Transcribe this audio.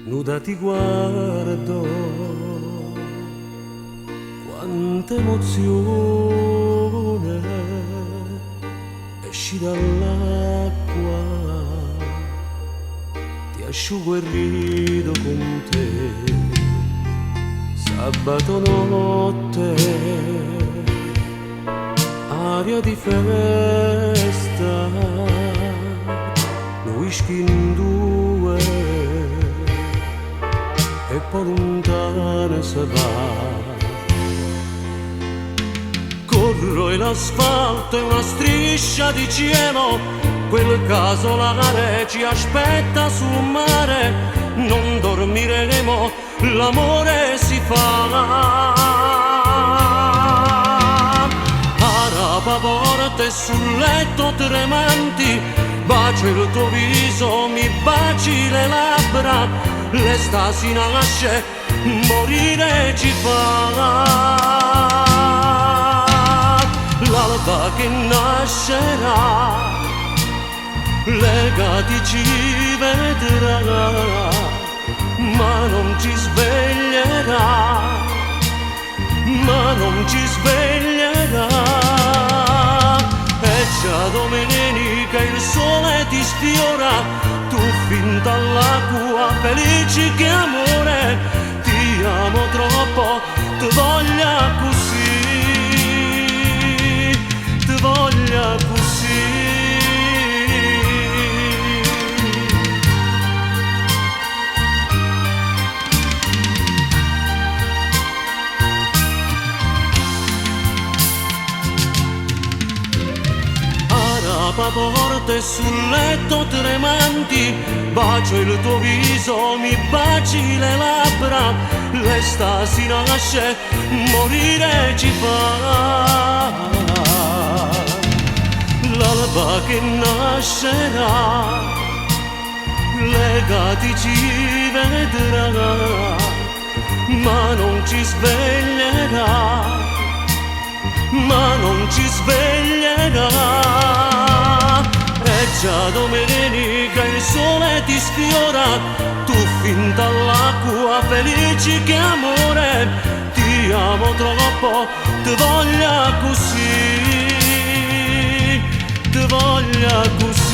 nuda ti guardo, quanta emozione, esci dall'acqua, ti asciugo e rido con te, sabato notte, aria di festa, whisky in due e poi lontano si va. Corro e l'asfalto è una striscia di cielo, quel casolare ci aspetta sul mare, non dormiremo, l'amore si fa. Arapa porte sul letto tremanti, bacio il tuo viso, mi baci le labbra, l'estasi nasce, morire ci fa. L'alba che nascerà, legati ci vedrà, ma non ci sveglierà, ma non ci sveglierà. E già domenica il sole ti sfiora, tu finta all'acqua, felici che amore, ti amo troppo, ti voglia così, ti voglia così. Porte sul letto tremanti, bacio il tuo viso, mi baci le labbra, l'estasi nasce, morire ci fa. L'alba che nascerà, legati ci vedrà, ma non ci sveglierà, ma non ci sveglierà. E già domenica il sole ti sfiora, tu finta all'acqua, felici che amore, ti amo troppo, ti voglia così, ti voglia così.